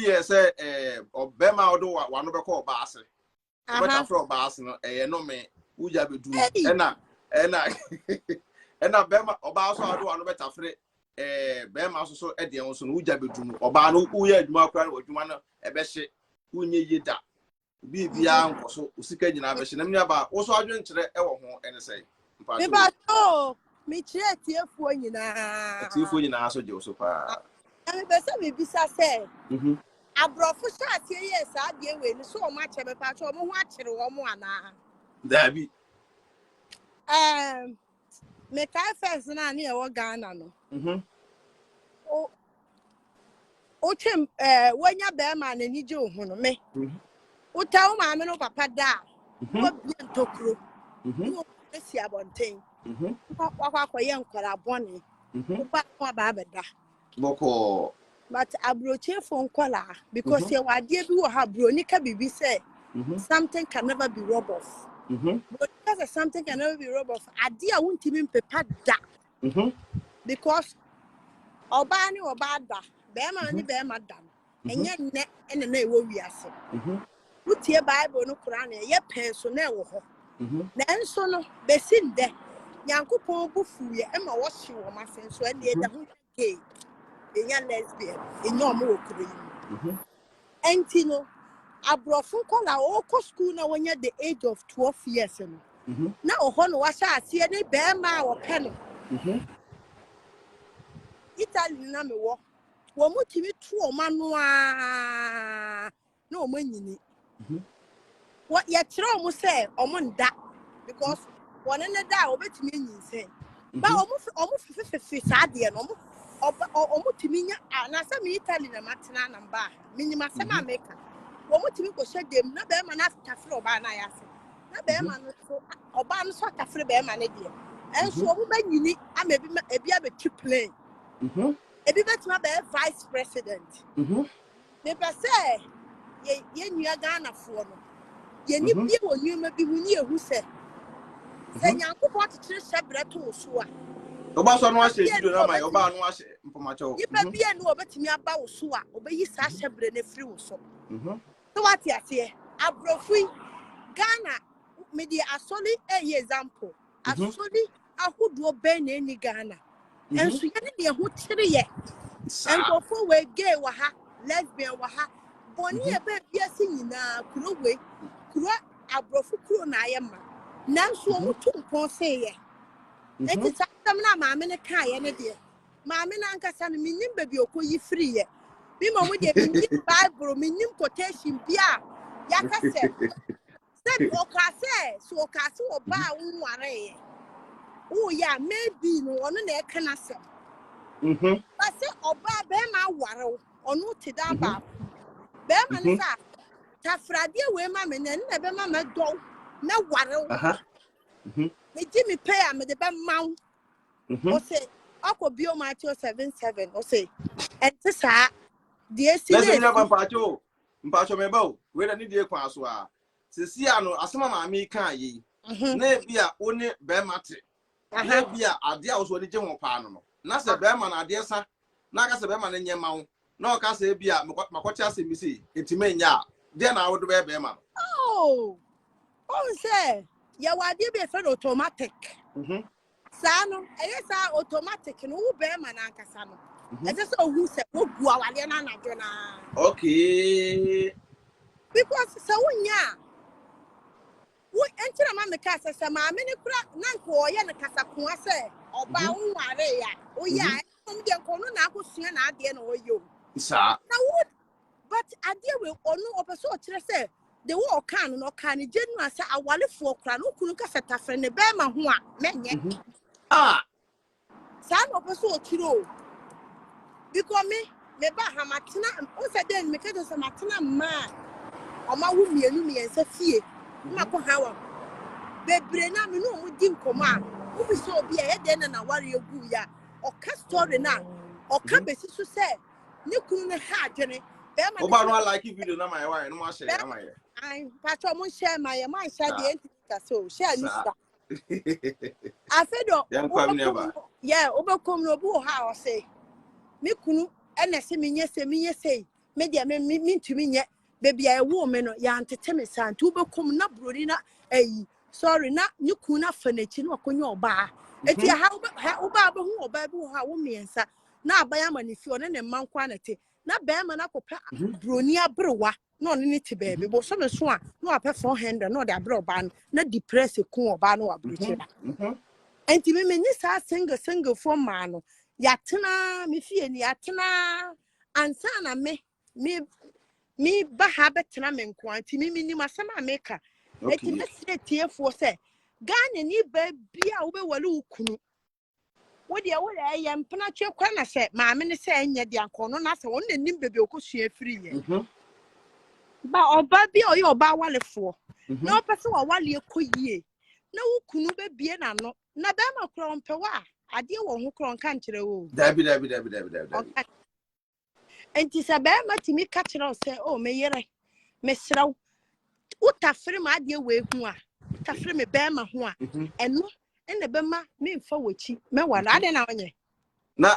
yes, Obama do one of the call bass. But after bass, no me, Uja be do, and Bema Obasa do one better free. Bema so at the ocean, Uja be do, Obano, Uya, Mark, what you want a best Unya da. Be beyond so Usika in Avision, and nearby also I drink to the Ewa and say, oh, me chat here for you now. Two for you now, so Joseph. I'm the best say. I brought for shots here, yes, I deal with so much of a patch of watching one. There be. Make I first and near what Ghana. Oh, Tim, when you're bear man and you do, me. O tell my man papa da. What be to crew? This year one thing. What young bonnie. What babada. Boko. But I brought you phone collar because your idea do have Bronica be say something can never be robbed off. But because something can never be robbed off, idea won't even prepare that. Because Obani or Bada, Bema and Bema done. And yet, net and the name will be as put your Bible no Quran, your personnel. Then so no, be seen there. Yanko Bufu, Emma was you, my friends, when they don't gay. In your lesbian, in your more cream. And Tino, I brought phone call our school now when you're the age of 12 years. Now, Honor was I see any bear ma or penny. Italian number walk. One more TV 2 man, no money. What your children say, or that because one and a doubt bet me insane. But almost 50 sad, almost to me, and I said me Italian and Martina and Bar, minima sema maker. Almost to me go shed them, no bear man after floor by I say. No bear man or ban sort of free bear man idea. And so, woman, you need, I may be a bit too plain. A bit my bear vice president. Never say, ye knew a Ghana for no. Ye knew you maybe we knew who said. Say, Yanko bought a church separate to Sua. Obaso no ase you know my oba no ase mpomacho. You be bia no obetimi aba wo so a obeyi sa hyebre na firi wo so. So what you say? Abrofui Ghana me di asoli example. Asoli ahodo ben na ni Ghana. Enso ye ne de ho tire ye. Enkofo we gay wa ha, lesbian wa ha. Boni e be bia si nyina kuro we. Kuro abrofu kuro na ayema. Nanso o mutu mpon se ye. It is something mamma and a kaya and a dear. Mamma and Cassan, minim baby, or could you free ye? Be more with the Bible, minim quotation, Pia. Yaka said, so castle or bar one. Oh, yeah, maybe no one there can I say. But say, or bar Bema warrow, or no Tidamba. Beman, Tafradia, where mamma and never mamma dog, no warrow. Me Jimmy pay am the bam mount. O say, Uncle Bio Matthew 7:7. O say, and this dear Listen, Mpacho Mebo, where I need your password. Sisiano, Asama, me can ye. Nebia, only Bemati. Nebia, Adia was what the general panel. Nasa Beman, Adiasa, Nagas Beman in your mount. No, Casabia, Makocha Missy, Intimania. Then I would wear Beman. Oh, say. Ya wadi be fe automatic. Sano, ayesa automatic no wo be ma na nkasa no. Ese so hu se wo gu awale na na dwo na. Okay. Because so wonya. Wo entira ma me ka se ma me ne kura na nko oye ne kasa ko ase oba wo ware ya. O ya em de nko no na akosua na ade na oyo. Sa. Na wo but ade we onu opeso o kire se the war can no can genuine say awale for kra no kunu ka fetafre ne be ma ho a menye sa no person o kiro because me ba ha matena o se den me ka say matena ma o ma wo mienu me yensa fie ma ko hawa bebre na me no mu di nkomo a wo bi so obi e den na ware egu ya o ka story na o ka besi so say ne kunu ne ha adwene Oba no like video na my wife no ma share na my. I patro mo share my man share the entity so share this. I said yeah, obekom no bu ha o say me kunu ene se menye say media me to me baby I woman no ya antete me san to be come na broni na sorry na nyuku na fanachi no akonyo oba eti ha oba be hu oba bi ha wo miensa na abaya manifi one ne mankwa na te na be ma na kopa broni abrewa no ne ti baby bo so me so a no apɛ 400 no de abre oba na depress ku oba no abrochira enti me ni sa single for man no yatena me fie ni yatena ansa na me ba ha betena me nkwanti me ni masama ameka eti me se tiefo se Ghana ni ba bia wo be wale ukunu wo de ye mpena twe kwa na se maame ne se enya de anko no na se won nanim bebe okosua firi ye ba oba bia oye oba walefo na opese wa wale ekoyie na ukunu be bie na no na ba ma kro mpewa ade wo ho kro nka nkere wo dabi enti se ba ma timi ka kire o se o me yere me sraw utafre ma ade we hu a utafre me ba ma ho a eno ene be ma me mfa wachi me wala ade na onye na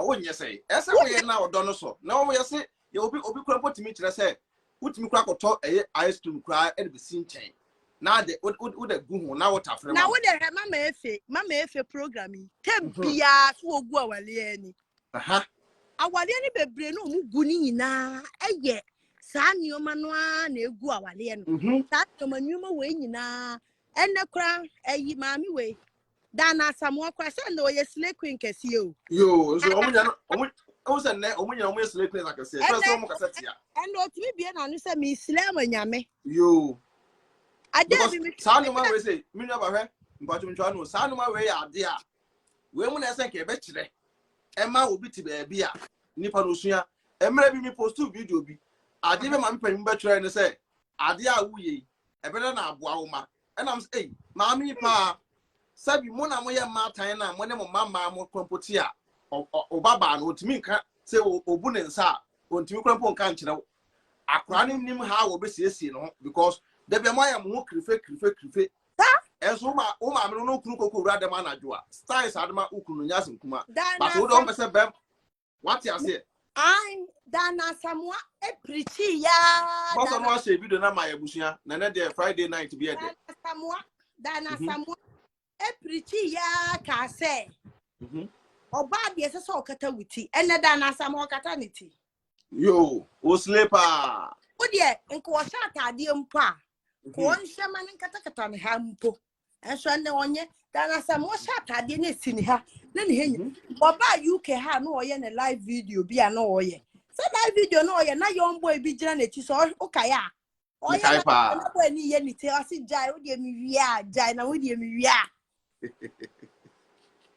wonye sei ese wo ye na odo no so na wo ye se ye obi kura potimi kire se utimi kura koto ice cream kura e be sinchen na de wo de gu ho na wo tafre na wo de mama efe programming tempia so ogu awale ani awale ni bebre no mu gu ni nyina eye saa nioma no a na egu awale no saa tomanyuma we nyina enne kura eyi maami we dana samuwa kwa se ndo ye slay queen kesi o yo so omunya se ne omunya omu slay queen akase so omu kaseti ya endo otimi bie na no se mi slay amanyame yo ade bi saa no ma we say mi nwa ba hwe mpacho ntwa no saa no ma we ya ade a we mu na ese nke be kire e ma obi ti ba bia nipa no sua emre bi mi postu video bi ade be ma me panyim be kire ne se ade a wuye e be na aboa wo ma e na m say ma mi pa sabi mo na mo ye matan na mo ne mo mama mo kompoti a obaba no otimi nka se obu ne nsa ontimi krampo nka nkire akra ne nim ha wo be siesie no because de be mo ya mo krife enso o ma me no kunu kokoro adem anajo a styles adema ukunu nya sinkuma but wo don be se bem what you say ai dana samwa e preach ya boss no a share video na ma ya busua na ne de Friday night be e de dana samwa e preach ya ka se oba de se so kata wuti ene dana samwa kata niti yo o sleeper o de nko wo sha atade mpa ko onhye man kata ne ha mpo enso ne onye dana samwa sha atade ne sini ha na ne henyi oba UK ha no oye ne live video bia no oye so live video no oye na young boy bi gira na chi so ukaya oye na boy ni ye ni te asi jai o de mi wia jai na o de mi wia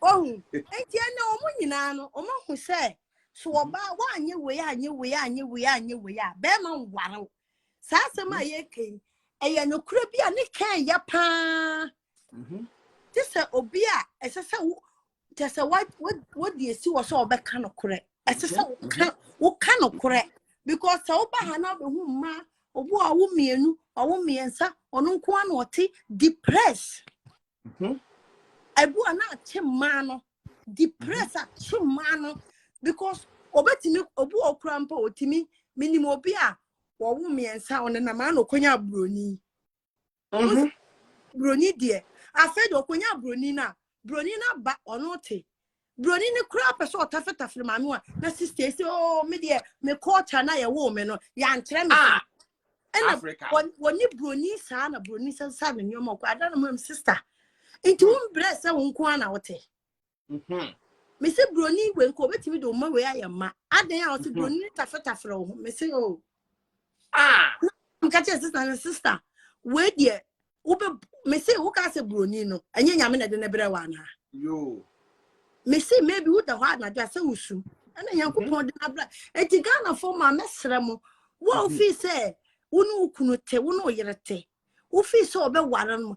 oh enti na omo nyina no omo hu se so oba wa anye we a be ma nware sa asema ye ken eye no kura bia ne kan ya pa tese obi a esese just what do you see was all back kind of correct? As what kind of correct? Because so bahana be who ma obu a wo mienu a wo miensa ono nko an oti depress ebu ana chema no depress a chema no because obetimi obu okrampa otimi minimum obi a wo miensa ono na ma no konya broni broni de afed okonya broni na ba onote broni ni kura person otafetafre mame wa na sister say oh me de me culture na ye wo me no ya nkyere me Africa woni broni sa na broni sa me nyoma ko ada na mo sister into won bre se won ko na wote me se broni we ko betimi do ma we ayema adan ya wote broni ni tafetafre wo me se oh nka che sister we de ube me say who ka say broni no enye nyame na de na bere wa na yo me say maybe who the hard na do say usu ana yankopon de na bra enti Ghana for ma mesra mo wo fi say unu ukunu te unu yerete wo fi say obe ware no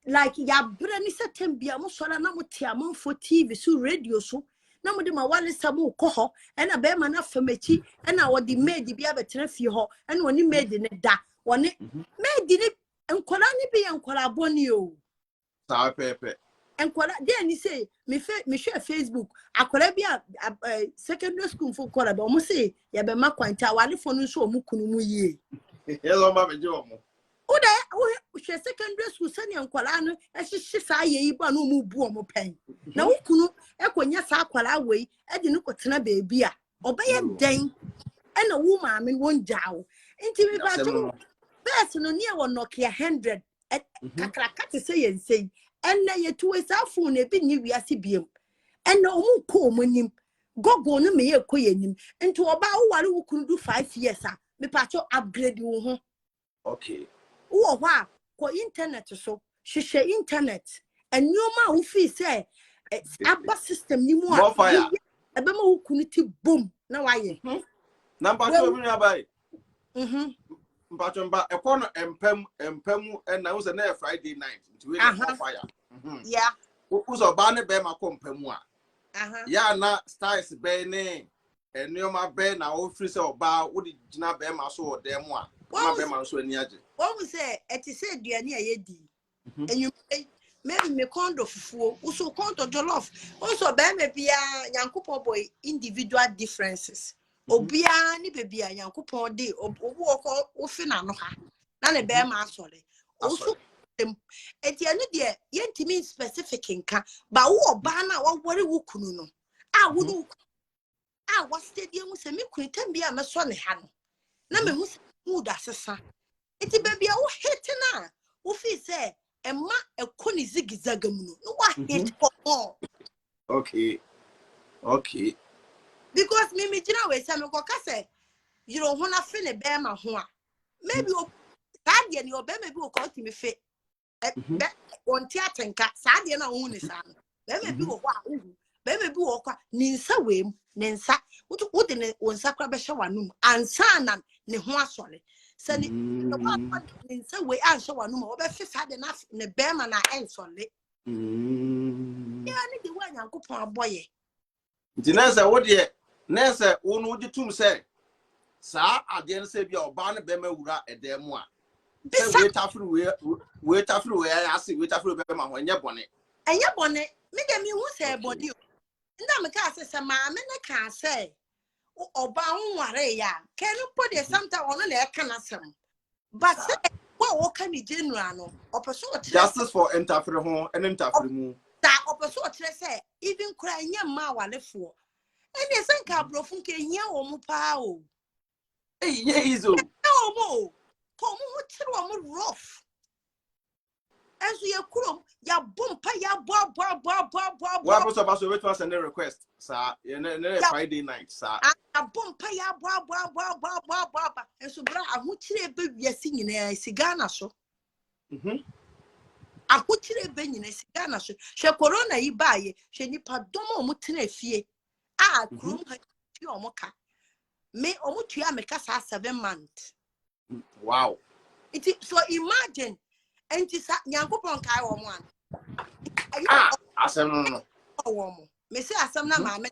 like ya bere ni setem bia mo so na mo te amfo TV so radio so na mo de ma wale samu ko ho ena be ma na famachi ena wo di maid bia betre fi ho ena woni maid ne da woni maid ni nkola ni bi nkola boni o sa pepe and then he say me share Facebook akwara bi a secondary school for kwara ba omo say ya be makwanta wale fo no so omo kunu mu yie hello ma be je omo o share secondary school sani akwara no e hihye sa ye yi ba no mu bu omo pen na wo kunu e konya sa akwara wei e de no kotena beebi a obeye den e na wo maame won jawo nti me ba to best no near one Nokia 100 kakraka te say yen say and na ye to sa phone e bi ni wiase biem and na omu ko omonim gogo no me ye koyenim nti oba wo ware wo kunu do 5 years a me pa cho upgrade wo ho okay wo ho ko internet so hwehwe internet anyoma wo fi say aba system ni mu a e be ma wo kunu ti boom na wa ye number 2 bi na bai Mpachomba ekono empemu na wo se na Friday night nti we dey fire yeah uzo ba ne be ma ko mpemu a ya na styles be ne enioma be na wo free se oba wo di gina be ma so odem a ma be ma so ani age what we say eti say duane ayedi enyu maybe me kondo fufuo uso kondo jollof also be me bia yankopon boy individual differences obia ni bebia yankopon de obu okọ ofi na no ha na ne be ma asore also eti anu de yentimi specific nka ba wo oba na wo wore wo kunu no a wo no a wo stadium se me kunu tambia me so ne ha no na me hu mood asesa eti bebia wo hit na wo fi se emma ekoni zigizaga mu no wa hit for okay because me jina we say me ko ka say you don't wanna feel a bear ma ho a maybe o sadie ni obe maybe o ko ti me fe be on ti atenka sadie na hu ni sa no be maybe o ho a hu be maybe o kwa ni nsa we mu ni nsa wo de ne wonsa kra be hye wanum ansa na ne ho asore se ni nsa we an hye wanum o be fe sadie na ne be ma na ensole ya ni de wa nyankopon aboye nti na se wo de na se wo no ditum se sa ade se bia oba ne be ma wura edem a se we tafru we ya se we tafru be ma ho enye bone me de mi hu se bone nda me ka se ma me ne ka se oba nware ya kenu po de sometimes ono na e kana sem but se wo ka ni general no opeso justice for interfere ho en interfere mu ta opeso kire se even cry nya ma walefo ene se nka brofun ke hia wo mu pa o ye izo no mo ko mu tiri wo mu rough enso ye kuro ya bompa ya bo wa so ba so wait was a request sa ne Friday night sa a bompa ya bo enso bra ahu tiri be wiase nyina siga na so ahu tiri be nyina siga na so hwe corona yi baaye hwe nipa domo mu tena fie a krum ha ti omoka me omutua me kasa 7 months wow so imagine enti sa nyankopon kai wo mo an asem no wo mo me say asem na ma me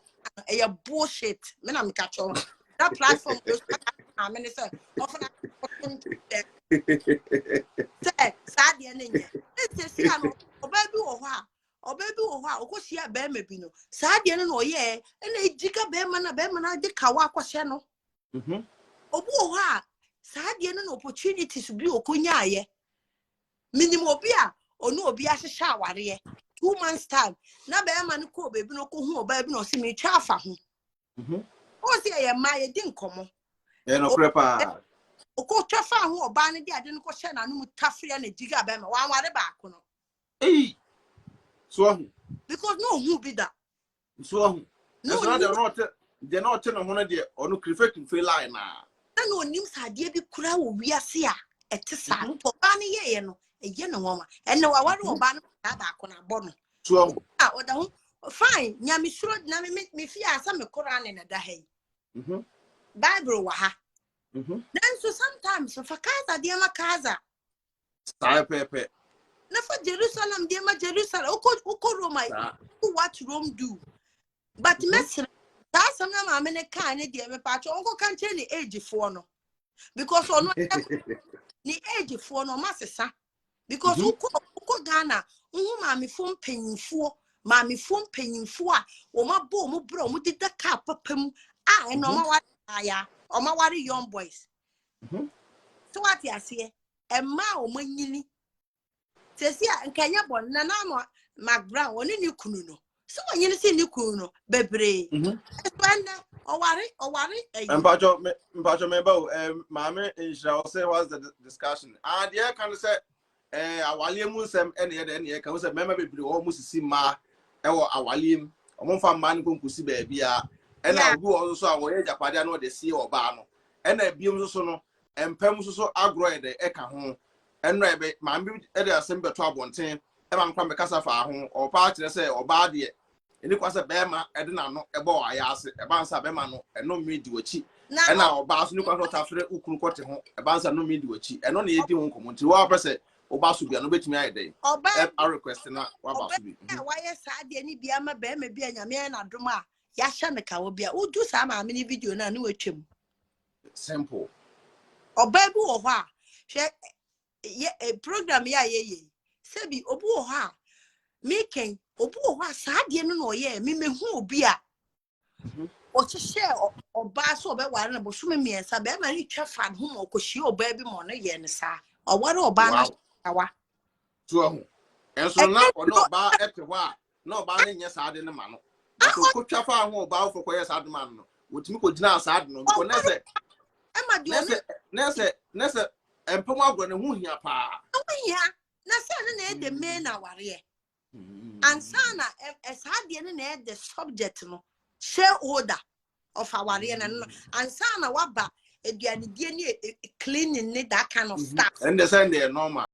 e bullshit me na me ka cho that platform goes na me say ofna say sa de na nya enti si ano oba bi wo ho a okosia be ma bi no sa de no ye na ejika be ma na de kawa akwhye no obu wo ho a sa de no opportunities bi okonya aye minimum obi a onu obi ahihye aware 2 months time na be ma no ko be bi no ko hu oba bi no se me twa afa ho o se ye ma ye di nkomo ye no prepa o ko twa fa ho oba ne de ade no ko hye na no mu tafre na jiga be ma wan ware ba ko no so hu because no hu bi da so hu no de not no ho na de onu krifekin fe line na no nim sade bi kura wo wiase a etisa to ba ne ye no eye no woma enne wa ware oba no ba ko na bo no so hu oda hu fine nyame suro na me fi asa me kura ne na da hai Bible wa ha then so sometimes for kaza de ma kaza sai pepe na for Jerusalem de ma Jerusalem uko Roma what Rome do but mesre that some na ma me ne kan ne de me pa cho onko kan che ni age fo no because ono ni age fo no masesa because uko Ghana maamefo mpanyimfo a omabo omo bro omo dida ka papam a eno oma ware young boys so what you say emma omanyini sesia nkanya bon na no Mac-Brown oni ni kunu no so wanyini si ni kunu no bebre espana oware mpacho me ba maame Insha say what's the discussion and there can say awale mu nsem ene kan say mema bebre o mu sisi ma ewo awale mu fa man konkusi ba bia ena obi wo so a wo ye japade na o de sie oba no ena biem so no empem so agro e de eka ho eno ebe maame e de asem beto abonten e ma nkwa me kasa fa ho o pa kire say oba de eni kwa say be ma e de na no e bo aya ase e ba nsa be ma no eno mi di wachi ena oba so ni kwa so tafre ukunu kote ho e ba nsa no mi di wachi eno na edi ho nkomo nti wa pese oba so bia no betumi ayede a request na wa ba so bi wa ye sa de ni bia ma be ma bia nyame na dom a ya hye me ka wo bia udu sa ma me ni video na ne watwem simple oba bi wo ho a hwe ye program ya ye sebi obu wo ho a meken obu wo ho a sa de no no ye me mehu obi a o ti share oba so oba ware na bo so me miensa be ma ni twa fan ho mo ko hie oba bi mo no ye ne sa o ware oba na awa to ho enso na ono ba ete ho a na oba na nye sa de ne ma no so ko twa fa ho oba ofo ko ye sa de ma no wotimi ko gina sa de no ko na se e ma di nese empem agro ne hu hia pa hia na se ne de me na ware ansana sa de ne na the subject no shareholder of our area and ansana waba eduane die ni cleaning ni that kind of stuff and the send normal